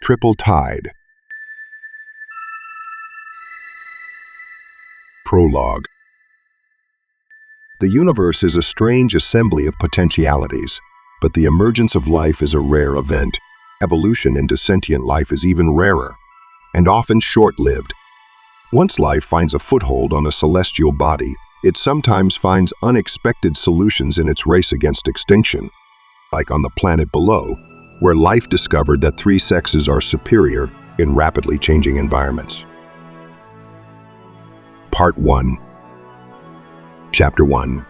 triple tide. Prologue. The universe is a strange assembly of potentialities, but the emergence of life is a rare event. Evolution into sentient life is even rarer, and often short-lived. Once life finds a foothold on a celestial body, it sometimes finds unexpected solutions in its race against extinction, like on the planet below, where life discovered that three sexes are superior in rapidly changing environments. Part 1. Chapter 1.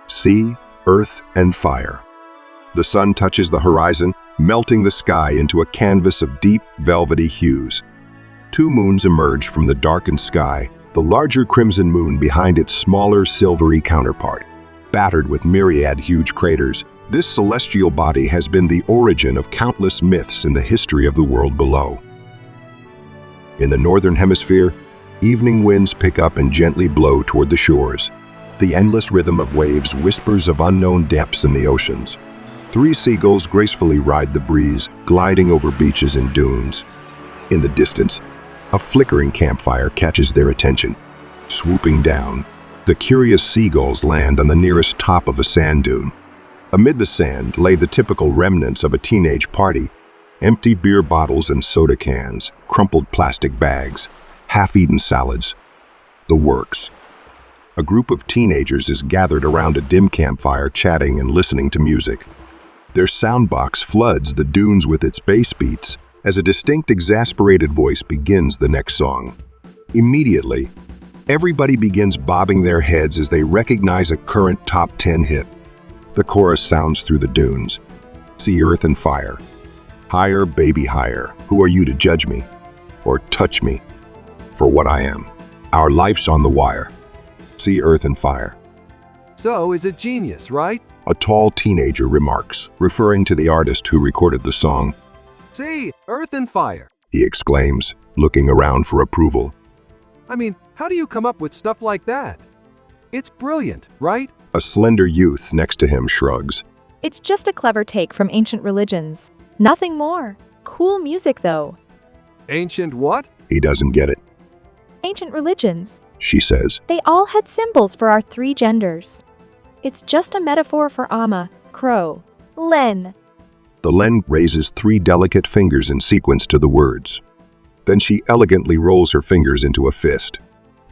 Sea, Earth, and Fire. The sun touches the horizon, melting the sky into a canvas of deep, velvety hues. Two moons emerge from the darkened sky, the larger crimson moon behind its smaller, silvery counterpart. Battered with myriad huge craters, this celestial body has been the origin of countless myths in the history of the world below. In the northern hemisphere, evening winds pick up and gently blow toward the shores. The endless rhythm of waves whispers of unknown depths in the oceans. Three seagulls gracefully ride the breeze, gliding over beaches and dunes. In the distance, a flickering campfire catches their attention. Swooping down, the curious seagulls land on the nearest top of a sand dune. Amid the sand lay the typical remnants of a teenage party: empty beer bottles and soda cans, crumpled plastic bags, half-eaten salads. The works. A group of teenagers is gathered around a dim campfire, chatting and listening to music. Their soundbox floods the dunes with its bass beats as a distinct, exasperated voice begins the next song. Immediately, everybody begins bobbing their heads as they recognize a current top 10 hit. The chorus sounds through the dunes. Sea, Earth, and Fire. Higher, baby, higher. Who are you to judge me or touch me for what I am? Our life's on the wire. Sea, Earth, and Fire. So is it genius, right? A tall teenager remarks, referring to the artist who recorded the song. Sea, Earth, and Fire. He exclaims, looking around for approval. I mean, how do you come up with stuff like that? It's brilliant, right? A slender youth next to him shrugs. It's just a clever take from ancient religions. Nothing more. Cool music, though. Ancient what? He doesn't get it. Ancient religions. She says. They all had symbols for our three genders. It's just a metaphor for Amma, Crow, Len. The Len raises three delicate fingers in sequence to the words. Then she elegantly rolls her fingers into a fist.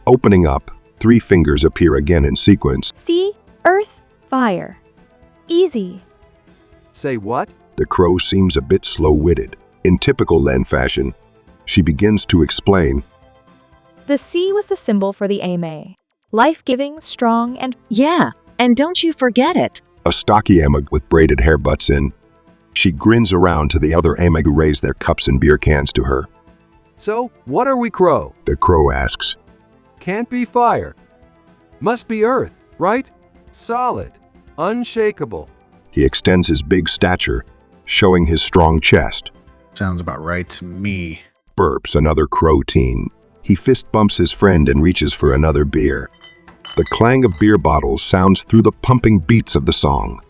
Opening up, three fingers appear again in sequence. Sea, Earth, Fire. Easy. Say what? The crow seems a bit slow-witted. In typical Len fashion, she begins to explain. The sea was the symbol for the Ame. Life-giving, strong, and... Yeah, and don't you forget it. A stocky Amag with braided hair butts in. She grins around to the other Amag who raise their cups and beer cans to her. So, what are we, Crow? The crow asks. Can't be fire. Must be Earth, right? Solid. Unshakable. He extends his big stature, showing his strong chest. Sounds about right to me. Burps another crow teen. He fist bumps his friend and reaches for another beer. The clang of beer bottles sounds through the pumping beats of the song.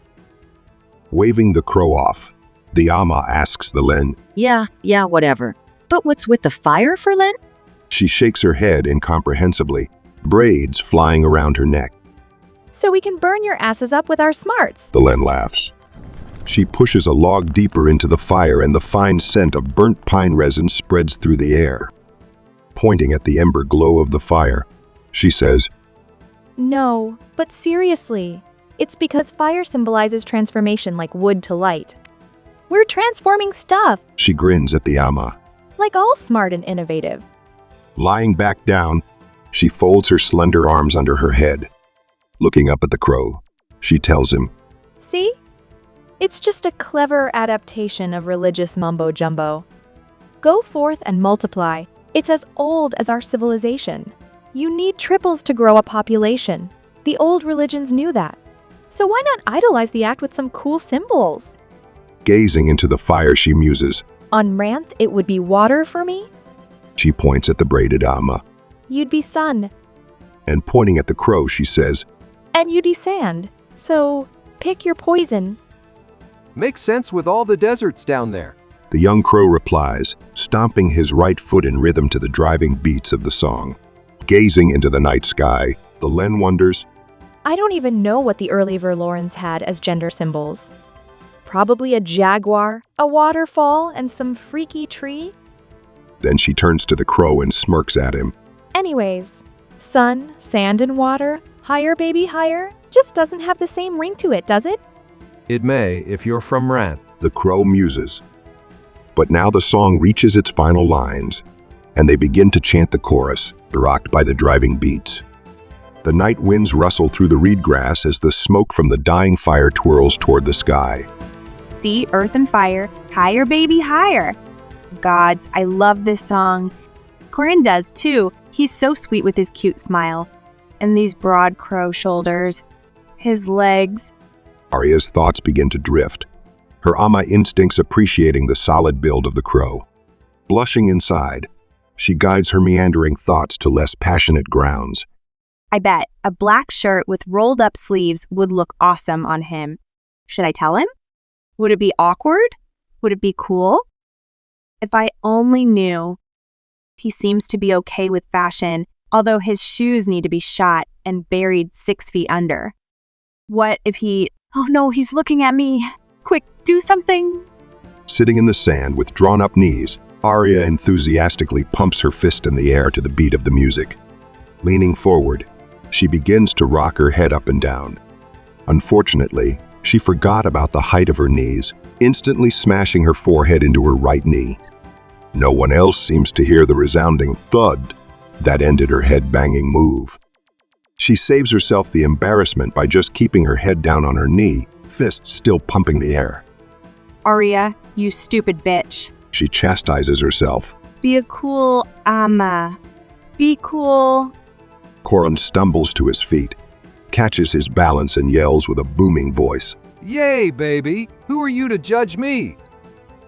Waving the crow off, the Amma asks the Len. Yeah, whatever. But what's with the fire for Len? She shakes her head incomprehensibly, braids flying around her neck. So we can burn your asses up with our smarts. The Len laughs. She pushes a log deeper into the fire and the fine scent of burnt pine resin spreads through the air. Pointing at the ember glow of the fire, she says, No, but seriously. It's because fire symbolizes transformation like wood to light. We're transforming stuff, she grins at the Amma. like all smart and innovative. Lying back down, she folds her slender arms under her head. Looking up at the crow, she tells him, See? It's just a clever adaptation of religious mumbo-jumbo. Go forth and multiply. It's as old as our civilization. You need triples to grow a population. The old religions knew that. So why not idolize the act with some cool symbols? Gazing into the fire, she muses. On Ranth, it would be water for me. She points at the braided Amma. You'd be sun. And pointing at the crow, she says, And you'd be sand. So pick your poison. Makes sense with all the deserts down there. The young crow replies, stomping his right foot in rhythm to the driving beats of the song. Gazing into the night sky, the Len wonders, I don't even know what the early Verlorens had as gender symbols. Probably a jaguar, a waterfall, and some freaky tree? Then she turns to the crow and smirks at him. Anyways, sun, sand, and water, higher baby higher, just doesn't have the same ring to it, does it? It may if you're from Rat. The crow muses. But now the song reaches its final lines, and they begin to chant the chorus, rocked by the driving beats. The night winds rustle through the reed grass as the smoke from the dying fire twirls toward the sky. Sea, earth, and fire, higher baby higher. Gods, I love this song. Corin does too. He's so sweet with his cute smile. And these broad crow shoulders. His legs. Arya's thoughts begin to drift, her Amma instincts appreciating the solid build of the crow. Blushing inside, she guides her meandering thoughts to less passionate grounds. I bet a black shirt with rolled up sleeves would look awesome on him. Should I tell him? Would it be awkward? Would it be cool? If I only knew. He seems to be okay with fashion, although his shoes need to be shot and buried 6 feet under. What if he... Oh no, he's looking at me. Quick, do something. Sitting in the sand with drawn-up knees, Arya enthusiastically pumps her fist in the air to the beat of the music. Leaning forward, she begins to rock her head up and down. Unfortunately, she forgot about the height of her knees, instantly smashing her forehead into her right knee. No one else seems to hear the resounding thud that ended her head-banging move. She saves herself the embarrassment by just keeping her head down on her knee, fists still pumping the air. Arya, you stupid bitch. She chastises herself. Be a cool Amma. Be cool. Corin stumbles to his feet, catches his balance and yells with a booming voice. Yay, baby! Who are you to judge me?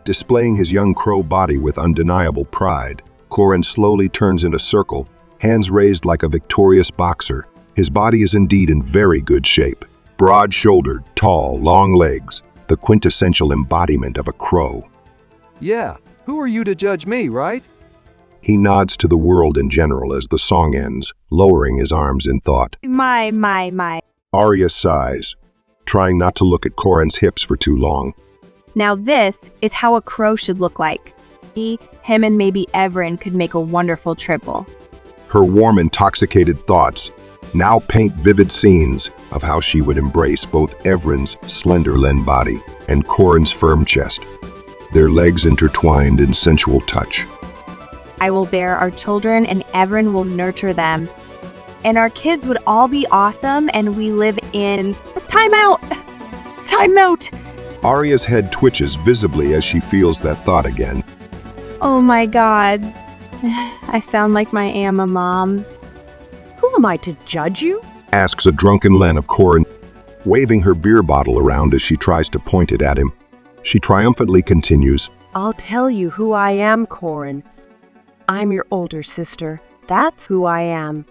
Displaying his young crow body with undeniable pride, Corin slowly turns in a circle, hands raised like a victorious boxer. His body is indeed in very good shape. Broad-shouldered, tall, long legs, the quintessential embodiment of a crow. Yeah, who are you to judge me, right? He nods to the world in general as the song ends, lowering his arms in thought. My. Arya sighs, trying not to look at Corin's hips for too long. Now this is how a crow should look like. He, him, and maybe Evren could make a wonderful triple. Her warm, intoxicated thoughts now paint vivid scenes of how she would embrace both Evren's slender Len body and Corin's firm chest, their legs intertwined in sensual touch. I will bear our children and Evren will nurture them. And our kids would all be awesome and we live in... Time out! Time out! Arya's head twitches visibly as she feels that thought again. Oh my gods. I sound like my Amma mom. Who am I to judge you? Asks a drunken Len of Corin, waving her beer bottle around as she tries to point it at him. She triumphantly continues, I'll tell you who I am, Corin. I'm your older sister. That's who I am.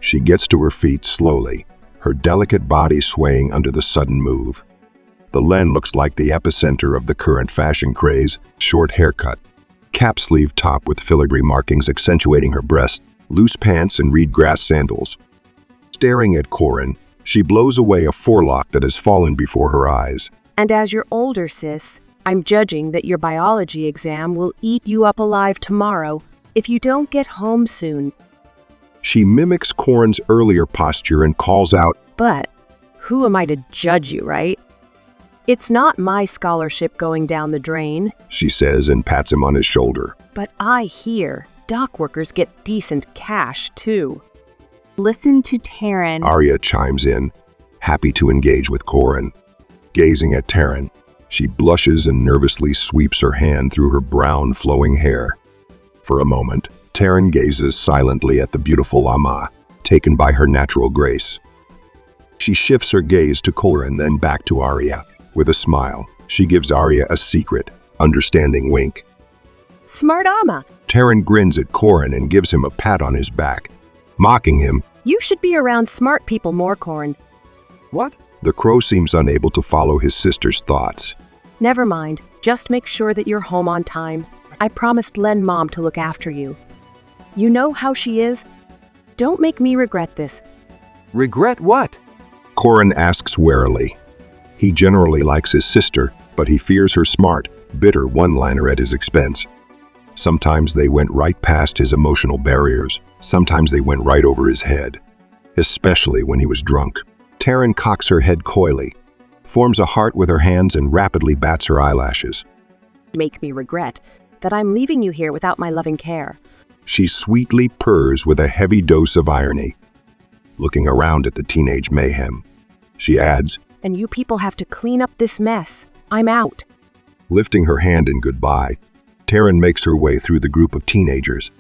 She gets to her feet slowly, her delicate body swaying under the sudden move. The Len looks like the epicenter of the current fashion craze, short haircut, cap sleeve top with filigree markings accentuating her breast, loose pants and reed grass sandals. Staring at Corin, she blows away a forelock that has fallen before her eyes. And as your older sis, I'm judging that your biology exam will eat you up alive tomorrow if you don't get home soon. She mimics Corin's earlier posture and calls out, But who am I to judge you, right? It's not my scholarship going down the drain. she says and pats him on his shoulder. But I hear dock workers get decent cash, too. Listen to Taryn. Arya chimes in, happy to engage with Corin. Gazing at Taryn, she blushes and nervously sweeps her hand through her brown flowing hair. For a moment, Taryn gazes silently at the beautiful Amma, taken by her natural grace. She shifts her gaze to Corin, then back to Arya. With a smile, she gives Arya a secret, understanding wink. Smart Amma, Taryn grins at Corin and gives him a pat on his back. Mocking him, you should be around smart people more, Corin. What? the crow seems unable to follow his sister's thoughts. Never mind. Just make sure that you're home on time. I promised Len Mom to look after you. You know how she is? Don't make me regret this. Regret what? Corin asks warily. He generally likes his sister, but he fears her smart, bitter one-liner at his expense. Sometimes they went right past his emotional barriers. Sometimes they went right over his head, especially when he was drunk. Taryn cocks her head coyly, forms a heart with her hands, and rapidly bats her eyelashes. Make me regret that I'm leaving you here without my loving care. She sweetly purrs with a heavy dose of irony. Looking around at the teenage mayhem, she adds, And you people have to clean up this mess. I'm out. Lifting her hand in goodbye, Taryn makes her way through the group of teenagers.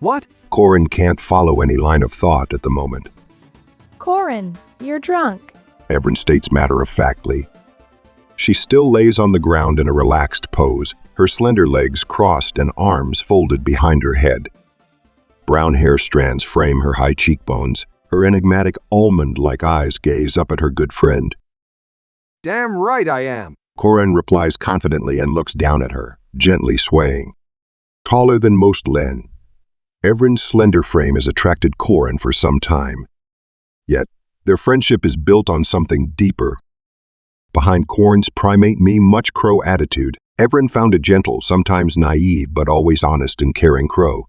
What? Corin can't follow any line of thought at the moment. Corin, you're drunk. Evren states matter-of-factly. She still lays on the ground in a relaxed pose, her slender legs crossed and arms folded behind her head. Brown hair strands frame her high cheekbones. Her enigmatic almond-like eyes gaze up at her good friend. Damn right I am. Corin replies confidently and looks down at her, gently swaying. Taller than most Len, Evren's slender frame has attracted Corin for some time. Yet, their friendship is built on something deeper. Behind Corin's primate me much crow attitude, Evren found a gentle, sometimes naive, but always honest and caring crow.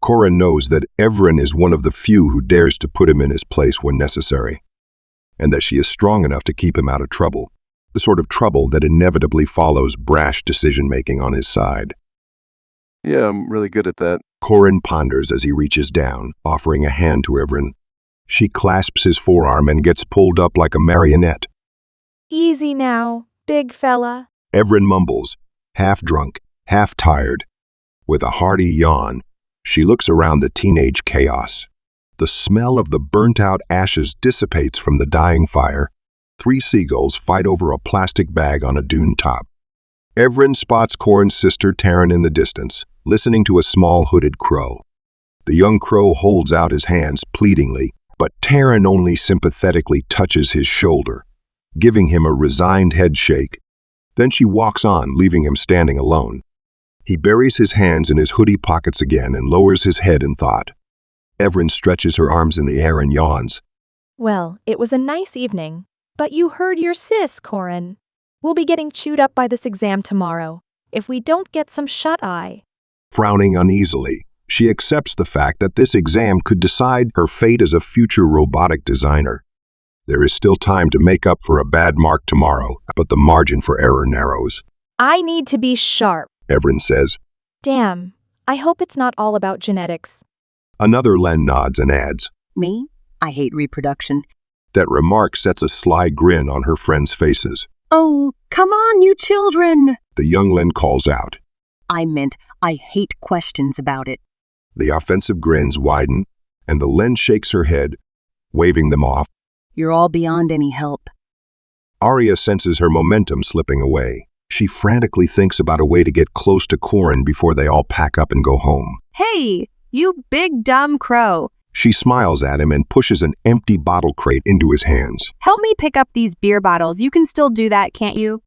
Corin knows that Evren is one of the few who dares to put him in his place when necessary, and that she is strong enough to keep him out of trouble, the sort of trouble that inevitably follows brash decision-making on his side. Yeah, I'm really good at that. Corin ponders as he reaches down, offering a hand to Evren. She clasps his forearm and gets pulled up like a marionette. Easy now, big fella. Evren mumbles, half drunk, half tired. With a hearty yawn, she looks around the teenage chaos. The smell of the burnt-out ashes dissipates from the dying fire. 3 seagulls fight over a plastic bag on a dune top. Evren spots Corin's sister Taryn in the distance, listening to a small hooded crow. The young crow holds out his hands pleadingly, but Taryn only sympathetically touches his shoulder, giving him a resigned head shake. Then she walks on, leaving him standing alone. He buries his hands in his hoodie pockets again and lowers his head in thought. Evren stretches her arms in the air and yawns. Well, it was a nice evening. But you heard your sis, Corin. We'll be getting chewed up by this exam tomorrow, if we don't get some shut-eye. Frowning uneasily, she accepts the fact that this exam could decide her fate as a future robotic designer. There is still time to make up for a bad mark tomorrow, but the margin for error narrows. I need to be sharp. Evren says. Damn, I hope it's not all about genetics. Another Len nods and adds. Me? I hate reproduction. That remark sets a sly grin on her friends' faces. Oh, come on, you children! The young Len calls out. I meant I hate questions about it. The offensive grins widen, and the Len shakes her head, waving them off. You're all beyond any help. Arya senses her momentum slipping away. She frantically thinks about a way to get close to Corin before they all pack up and go home. Hey, you big dumb crow. She smiles at him and pushes an empty bottle crate into his hands. Help me pick up these beer bottles. You can still do that, can't you?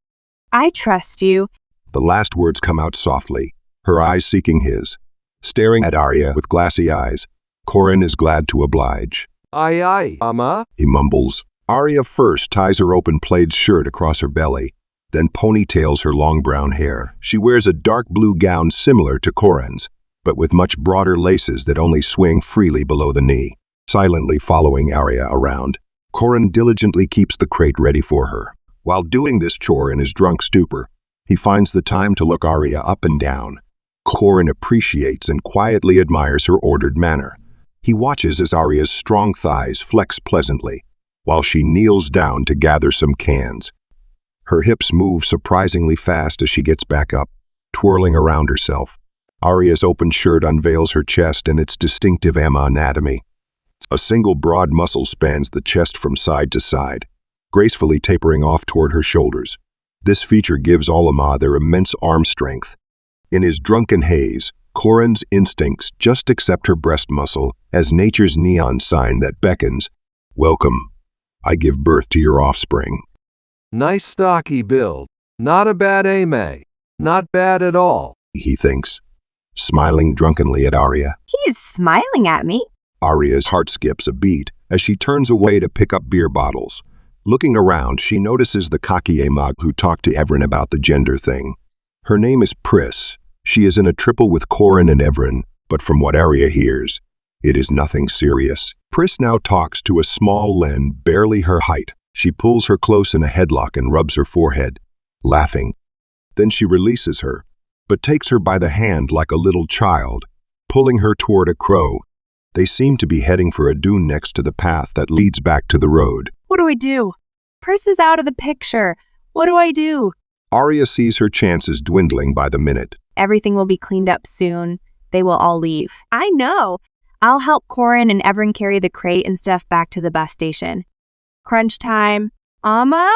I trust you. The last words come out softly, her eyes seeking his. Staring at Arya with glassy eyes, Corin is glad to oblige. Aye, Ama. He mumbles. Arya first ties her open plaid shirt across her belly, then ponytails her long brown hair. She wears a dark blue gown similar to Corin's, but with much broader laces that only swing freely below the knee. Silently following Arya around, Corin diligently keeps the crate ready for her. While doing this chore in his drunk stupor, he finds the time to look Arya up and down. Corin appreciates and quietly admires her ordered manner. He watches as Arya's strong thighs flex pleasantly, while she kneels down to gather some cans. Her hips move surprisingly fast as she gets back up, twirling around herself. Arya's open shirt unveils her chest and its distinctive Emma anatomy. A single broad muscle spans the chest from side to side, gracefully tapering off toward her shoulders. This feature gives all Emma their immense arm strength. In his drunken haze, Corin's instincts just accept her breast muscle as nature's neon sign that beckons, "Welcome. I give birth to your offspring." Nice stocky build. Not a bad aim. Not bad at all. he thinks, smiling drunkenly at Arya. He's smiling at me. Arya's heart skips a beat as she turns away to pick up beer bottles. Looking around, she notices the Kakie Mag who talked to Evren about the gender thing. Her name is Pris. She is in a triple with Corin and Evren, but from what Arya hears, it is nothing serious. Pris now talks to a small Len, barely her height. She pulls her close in a headlock and rubs her forehead, laughing. Then she releases her, but takes her by the hand like a little child, pulling her toward a crow. They seem to be heading for a dune next to the path that leads back to the road. What do I do? Pris is out of the picture. What do I do? Arya sees her chances dwindling by the minute. Everything will be cleaned up soon. They will all leave. I know. I'll help Corin and Evren carry the crate and stuff back to the bus station. Crunch time. Amma,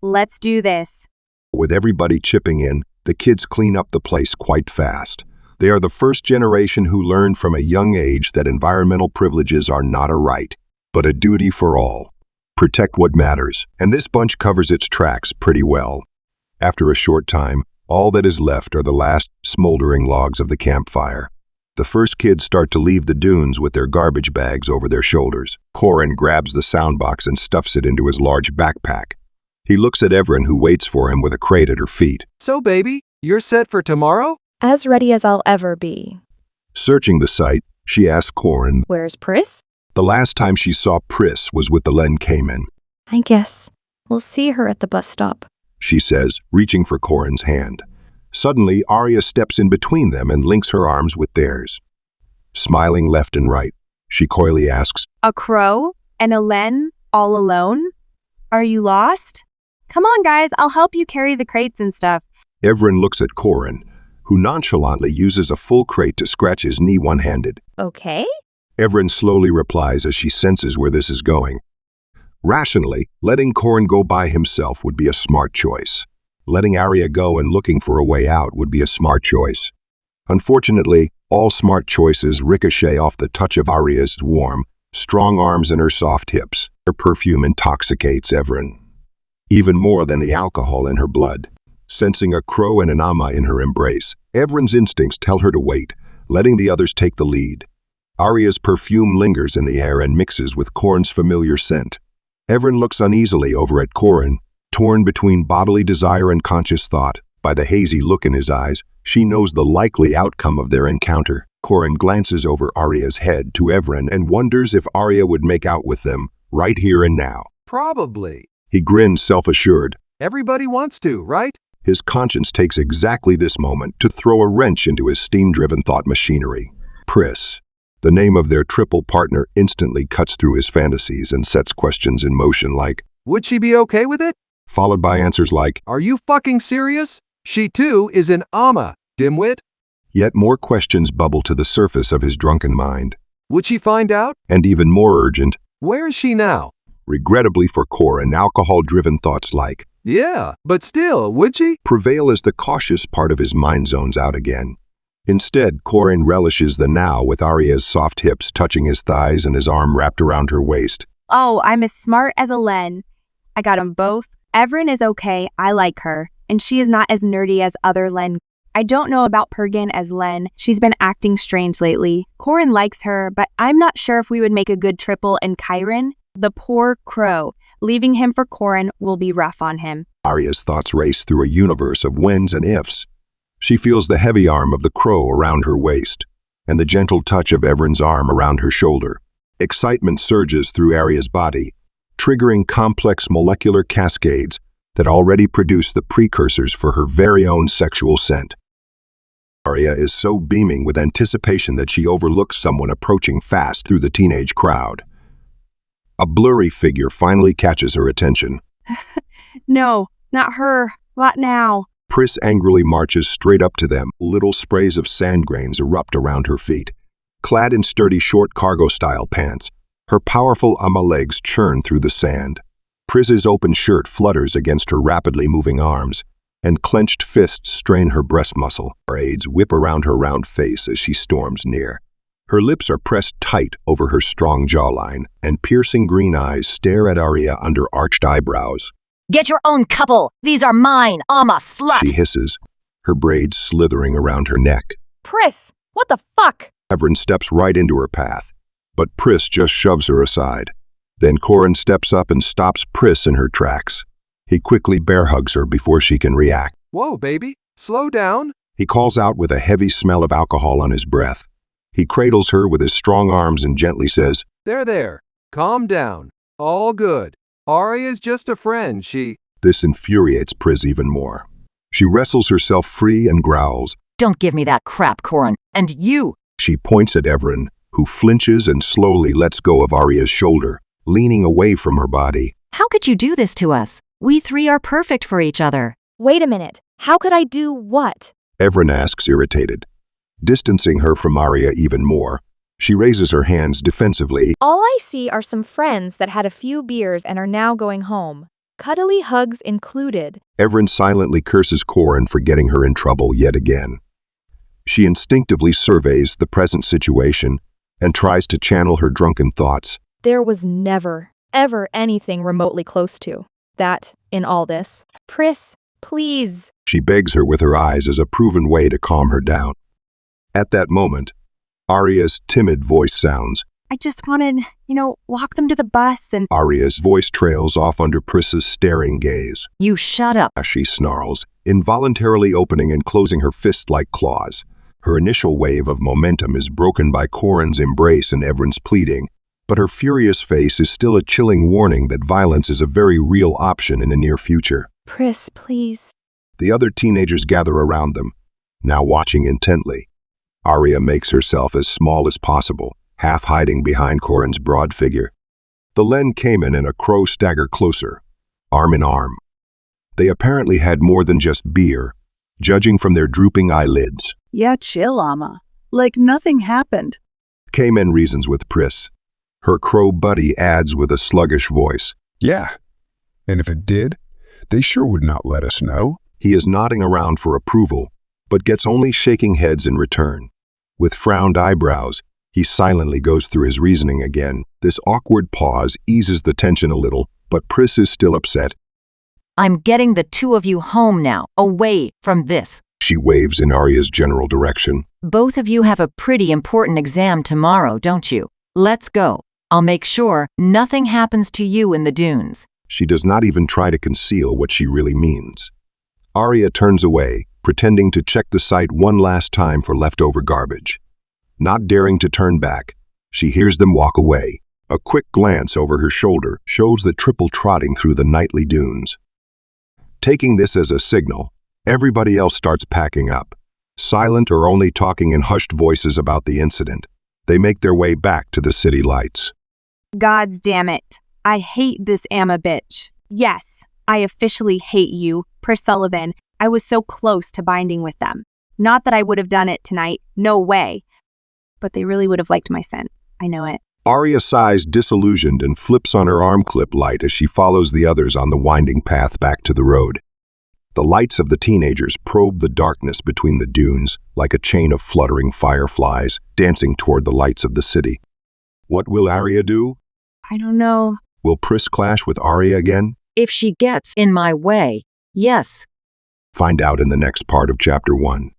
let's do this. With everybody chipping in, the kids clean up the place quite fast. They are the first generation who learned from a young age that environmental privileges are not a right, but a duty for all. Protect what matters, and this bunch covers its tracks pretty well. After a short time, all that is left are the last smoldering logs of the campfire. The first kids start to leave the dunes with their garbage bags over their shoulders. Corin grabs the soundbox and stuffs it into his large backpack. He looks at Evren, who waits for him with a crate at her feet. So, baby, you're set for tomorrow? As ready as I'll ever be. Searching the site, she asks Corin. Where's Pris? The last time she saw Pris was with the Len Cayman, I guess we'll see her at the bus stop. she says, reaching for Corin's hand. Suddenly, Arya steps in between them and links her arms with theirs. Smiling left and right, she coyly asks, A crow and a Len all alone? Are you lost? Come on, guys. I'll help you carry the crates and stuff. Evren looks at Corin, who nonchalantly uses a full crate to scratch his knee one-handed. Okay? Evren slowly replies as she senses where this is going. Rationally, letting Corin go by himself would be a smart choice. Letting Arya go and looking for a way out would be a smart choice. Unfortunately, all smart choices ricochet off the touch of Arya's warm, strong arms and her soft hips. Her perfume intoxicates Evren, even more than the alcohol in her blood. Sensing a crow and an Amma in her embrace, Evren's instincts tell her to wait, letting the others take the lead. Arya's perfume lingers in the air and mixes with Corin's familiar scent. Evren looks uneasily over at Corin, torn between bodily desire and conscious thought. By the hazy look in his eyes, she knows the likely outcome of their encounter. Corin glances over Arya's head to Evren and wonders if Arya would make out with them, right here and now. Probably. He grins self-assured. Everybody wants to, right? His conscience takes exactly this moment to throw a wrench into his steam-driven thought machinery. Pris, the name of their triple partner, instantly cuts through his fantasies and sets questions in motion like, Would she be okay with it? followed by answers like, Are you fucking serious? She too is an Amma, dimwit. yet more questions bubble to the surface of his drunken mind. Would she find out? And even more urgent, Where is she now? regrettably for Corin, alcohol-driven thoughts like, Yeah, but still, would she? prevail as the cautious part of his mind zones out again. Instead, Corin relishes the now with Arya's soft hips touching his thighs and his arm wrapped around her waist. Oh, I'm as smart as a Len. I got them both. Evren is okay. I like her. And she is not as nerdy as other Len. I don't know about Pergin as Len. She's been acting strange lately. Corin likes her, but I'm not sure if we would make a good triple. And Chiron, the poor crow, leaving him for Corin will be rough on him. Arya's thoughts race through a universe of whens and ifs. She feels the heavy arm of the crow around her waist, and the gentle touch of Evren's arm around her shoulder. Excitement surges through Arya's body, triggering complex molecular cascades that already produce the precursors for her very own sexual scent. Arya is so beaming with anticipation that she overlooks someone approaching fast through the teenage crowd. A blurry figure finally catches her attention. No, not her. What now? Pris angrily marches straight up to them. Little sprays of sand grains erupt around her feet. Clad in sturdy short cargo-style pants, her powerful Amma legs churn through the sand. Pris's open shirt flutters against her rapidly moving arms, and clenched fists strain her breast muscle. Braids whip around her round face as she storms near. Her lips are pressed tight over her strong jawline, and piercing green eyes stare at Arya under arched eyebrows. Get your own couple. These are mine, Amma slut. She hisses, her braids slithering around her neck. Pris, what the fuck? Evren steps right into her path, but Pris just shoves her aside. Then Corin steps up and stops Pris in her tracks. He quickly bear hugs her before she can react. Whoa, baby, slow down. He calls out with a heavy smell of alcohol on his breath. He cradles her with his strong arms and gently says, There, calm down. All good. Arya's just a friend, This infuriates Pris even more. She wrestles herself free and growls. Don't give me that crap, Corin. And you! She points at Evren, who flinches and slowly lets go of Arya's shoulder, leaning away from her body. How could you do this to us? We three are perfect for each other. Wait a minute. How could I do what? Evren asks, irritated. Distancing her from Arya even more, she raises her hands defensively. All I see are some friends that had a few beers and are now going home. Cuddly hugs included. Evren silently curses Corin for getting her in trouble yet again. She instinctively surveys the present situation and tries to channel her drunken thoughts. There was never, ever anything remotely close to that in all this. Pris, please. She begs her with her eyes as a proven way to calm her down. At that moment, Arya's timid voice sounds. I just wanted, walk them to the bus and... Arya's voice trails off under Pris's staring gaze. You shut up. As she snarls, involuntarily opening and closing her fist like claws. Her initial wave of momentum is broken by Corin's embrace and Evren's pleading, but her furious face is still a chilling warning that violence is a very real option in the near future. Pris, please. The other teenagers gather around them, now watching intently. Arya makes herself as small as possible, half hiding behind Corin's broad figure. The Len Cayman and a Crow stagger closer, arm in arm. They apparently had more than just beer, judging from their drooping eyelids. Yeah, chill, Amma. Like nothing happened. Cayman reasons with Pris. Her Crow buddy adds with a sluggish voice. Yeah, and if it did, they sure would not let us know. He is nodding around for approval, but gets only shaking heads in return. With frowned eyebrows, he silently goes through his reasoning again. This awkward pause eases the tension a little, but Pris is still upset. I'm getting the two of you home now, away from this. She waves in Arya's general direction. Both of you have a pretty important exam tomorrow, don't you? Let's go. I'll make sure nothing happens to you in the dunes. She does not even try to conceal what she really means. Arya turns away, pretending to check the site one last time for leftover garbage. Not daring to turn back, she hears them walk away. A quick glance over her shoulder shows the triple trotting through the nightly dunes. Taking this as a signal, everybody else starts packing up, silent or only talking in hushed voices about the incident. They make their way back to the city lights. Gods damn it. I hate this Amma bitch. Yes, I officially hate you, Pris Sullivan. I was so close to binding with them. Not that I would have done it tonight, no way. But they really would have liked my scent. I know it. Arya sighs disillusioned and flips on her arm clip light as she follows the others on the winding path back to the road. The lights of the teenagers probe the darkness between the dunes like a chain of fluttering fireflies dancing toward the lights of the city. What will Arya do? I don't know. Will Pris clash with Arya again? If she gets in my way, yes. Find out in the next part of Chapter 1.